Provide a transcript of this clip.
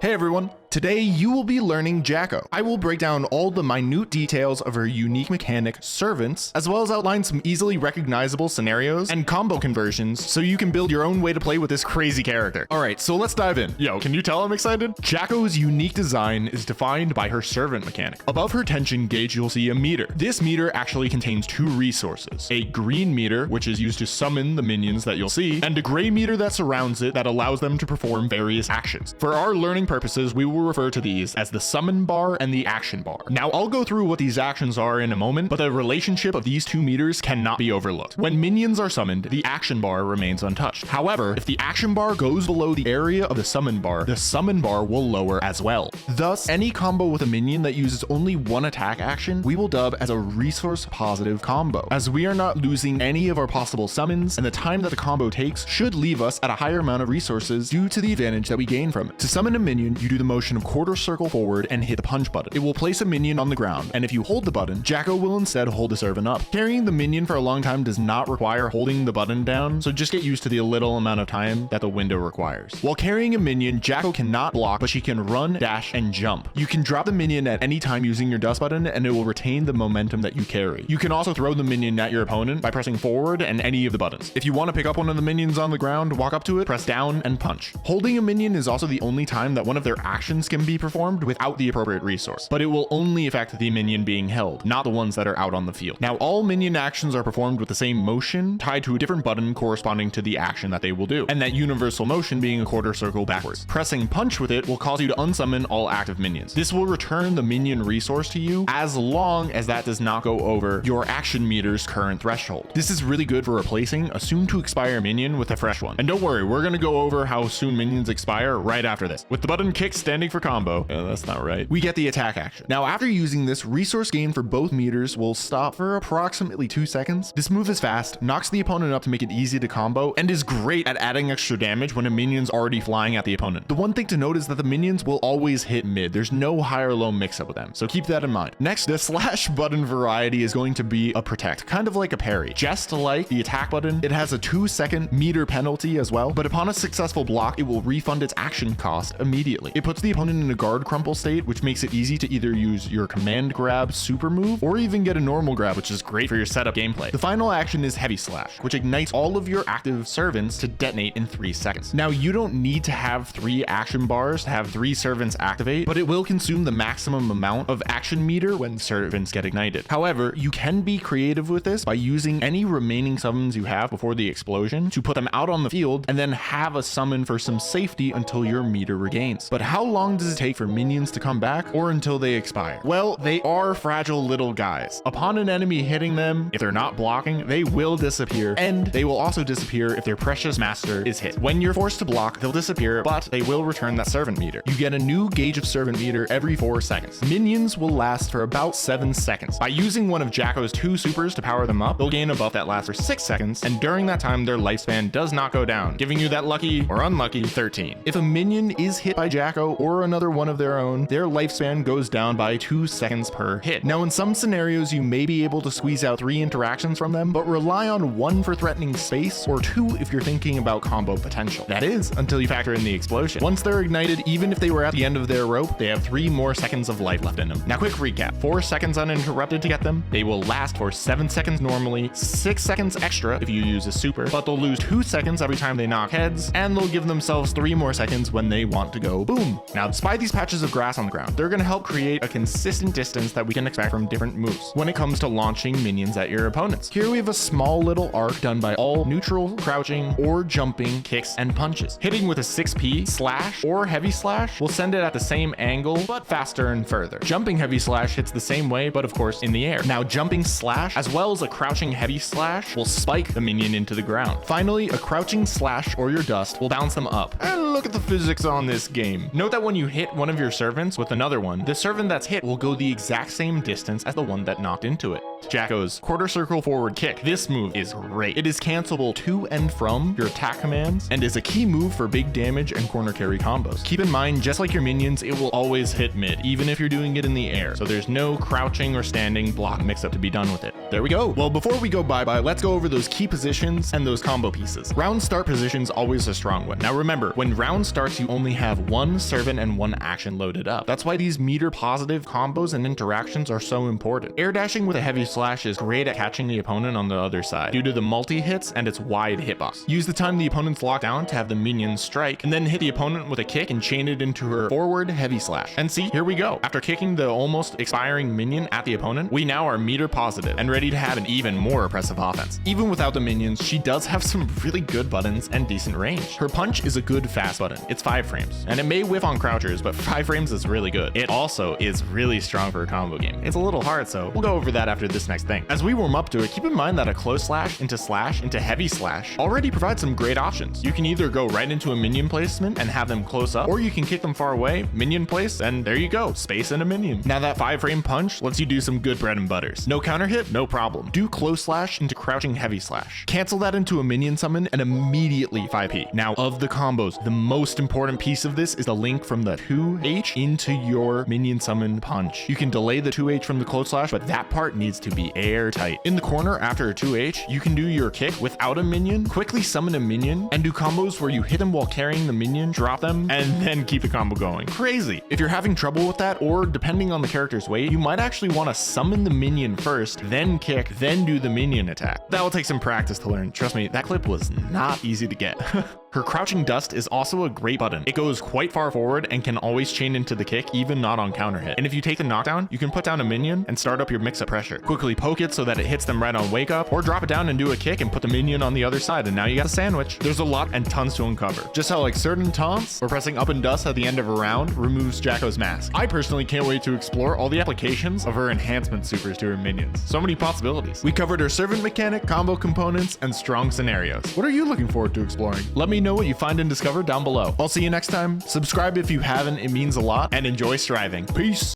Hey everyone, today you will be learning Jacko. I will break down all the minute details of her unique mechanic, Servants, as well as outline some easily recognizable scenarios and combo conversions so you can build your own way to play with this crazy character. Alright, so let's dive in. Yo, can you tell I'm excited? Jacko's unique design is defined by her Servant mechanic. Above her tension gauge, you'll see a meter. This meter actually contains two resources. A green meter, which is used to summon the minions that you'll see, and a gray meter that surrounds it that allows them to perform various actions. For our learning purposes, we will refer to these as the summon bar and the action bar. Now, I'll go through what these actions are in a moment, but the relationship of these two meters cannot be overlooked. When minions are summoned, the action bar remains untouched. However, if the action bar goes below the area of the summon bar will lower as well. Thus, any combo with a minion that uses only one attack action, we will dub as a resource positive combo, as we are not losing any of our possible summons, and the time that the combo takes should leave us at a higher amount of resources due to the advantage that we gain from it. To summon a minion, you do the motion of quarter circle forward and hit the punch button. It will place a minion on the ground, and if you hold the button, Jacko will instead hold the servant up. Carrying the minion for a long time does not require holding the button down, so just get used to the little amount of time that the window requires. While carrying a minion, Jacko cannot block, but she can run, dash, and jump. You can drop the minion at any time using your dust button, and it will retain the momentum that you carry. You can also throw the minion at your opponent by pressing forward and any of the buttons. If you want to pick up one of the minions on the ground, walk up to it, press down, and punch. Holding a minion is also the only time that one of their actions can be performed without the appropriate resource, but it will only affect the minion being held, not the ones that are out on the field. Now, all minion actions are performed with the same motion tied to a different button corresponding to the action that they will do, and that universal motion being a quarter circle backwards. Pressing punch with it will cause you to unsummon all active minions. This will return the minion resource to you as long as that does not go over your action meter's current threshold. This is really good for replacing a soon to expire minion with a fresh one. And don't worry, we're gonna go over how soon minions expire right after this. With the button kick standing for combo, that's not right, we get the attack action. Now, after using this, resource gain for both meters will stop for approximately 2 seconds. This move is fast, knocks the opponent up to make it easy to combo, and is great at adding extra damage when a minion's already flying at the opponent. The one thing to note is that the minions will always hit mid. There's no high or low mix up with them, so keep that in mind. Next, the slash button variety is going to be a protect, kind of like a parry. Just like the attack button, it has a 2-second meter penalty as well, but upon a successful block, it will refund its action cost immediately. It puts the opponent in a guard crumple state, which makes it easy to either use your command grab super move or even get a normal grab, which is great for your setup gameplay. The final action is heavy slash, which ignites all of your active servants to detonate in 3 seconds. Now, you don't need to have 3 action bars to have 3 servants activate, but it will consume the maximum amount of action meter when servants get ignited. However, you can be creative with this by using any remaining summons you have before the explosion to put them out on the field and then have a summon for some safety until your meter regains. But how long does it take for minions to come back, or until they expire? Well, they are fragile little guys. Upon an enemy hitting them, if they're not blocking, they will disappear, and they will also disappear if their precious master is hit. When you're forced to block, they'll disappear, but they will return that servant meter. You get a new gauge of servant meter every 4 seconds. Minions will last for about 7 seconds. By using one of Jacko's 2 supers to power them up, they'll gain a buff that lasts for 6 seconds, and during that time, their lifespan does not go down, giving you that lucky or unlucky 13. If a minion is hit by Jacko or another one of their own, their lifespan goes down by 2 seconds per hit. Now, in some scenarios, you may be able to squeeze out 3 interactions from them, but rely on 1 for threatening space, or 2 if you're thinking about combo potential. That is, until you factor in the explosion. Once they're ignited, even if they were at the end of their rope, they have 3 more seconds of life left in them. Now, quick recap. 4 seconds uninterrupted to get them. They will last for 7 seconds normally, 6 seconds extra if you use a super, but they'll lose 2 seconds every time they knock heads, and they'll give themselves 3 more seconds when they want to go boom. Now, despite these patches of grass on the ground, they're going to help create a consistent distance that we can expect from different moves when it comes to launching minions at your opponents. Here we have a small little arc done by all neutral, crouching, or jumping kicks and punches. Hitting with a 6p slash or heavy slash will send it at the same angle, but faster and further. Jumping heavy slash hits the same way, but of course in the air. Now, jumping slash, as well as a crouching heavy slash, will spike the minion into the ground. Finally, a crouching slash or your dust will bounce them up. And look at the physics on this game. Note that when you hit one of your servants with another one, the servant that's hit will go the exact same distance as the one that knocked into it. Jacko's quarter circle forward kick. This move is great. It is cancelable to and from your attack commands and is a key move for big damage and corner carry combos. Keep in mind, just like your minions, it will always hit mid, even if you're doing it in the air. So there's no crouching or standing block mix up to be done with it. There we go. Well, before we go bye-bye, let's go over those key positions and those combo pieces. Round start position's always a strong one. Now remember, when round starts, you only have one servant and one action loaded up. That's why these meter positive combos and interactions are so important. Air dashing with a heavy slash is great at catching the opponent on the other side due to the multi-hits and its wide hitbox. Use the time the opponent's locked down to have the minions strike, and then hit the opponent with a kick and chain it into her forward heavy slash. And see, here we go. After kicking the almost expiring minion at the opponent, we now are meter positive and ready to have an even more oppressive offense. Even without the minions, she does have some really good buttons and decent range. Her punch is a good fast button. It's 5 frames, and it may whiff on crouchers, but 5 frames is really good. It also is really strong for a combo game. It's a little hard, so we'll go over that after this next thing. As we warm up to it, keep in mind that a close slash into heavy slash already provides some great options. You can either go right into a minion placement and have them close up, or you can kick them far away, minion place, and there you go, space and a minion. Now that 5 frame punch lets you do some good bread and butters. No counter hit, no problem. Do close slash into crouching heavy slash. Cancel that into a minion summon and immediately 5p. Now of the combos, the most important piece of this is the link from the 2h into your minion summon punch. You can delay the 2h from the close slash, but that part needs to be airtight. In the corner after a 2h, you can do your kick without a minion, quickly summon a minion, and do combos where you hit them while carrying the minion, drop them, and then keep the combo going. Crazy. If you're having trouble with that, or depending on the character's weight, you might actually want to summon the minion first, then kick, then do the minion attack. That will take some practice to learn. Trust me, that clip was not easy to get. Her crouching dust is also a great button. It goes quite far forward and can always chain into the kick, even not on counter hit. And if you take the knockdown, you can put down a minion and start up your mix of pressure. Quickly poke it so that it hits them right on wake up, or drop it down and do a kick and put the minion on the other side, and now you got a sandwich. There's a lot and tons to uncover. Just how like certain taunts or pressing up and dust at the end of a round removes Jacko's mask. I personally can't wait to explore all the applications of her enhancement supers to her minions. So many possibilities. We covered her servant mechanic, combo components, and strong scenarios. What are you looking forward to exploring? Let me know what you find and discover down below. I'll see you next time. Subscribe if you haven't, it means a lot, and enjoy striving. Peace.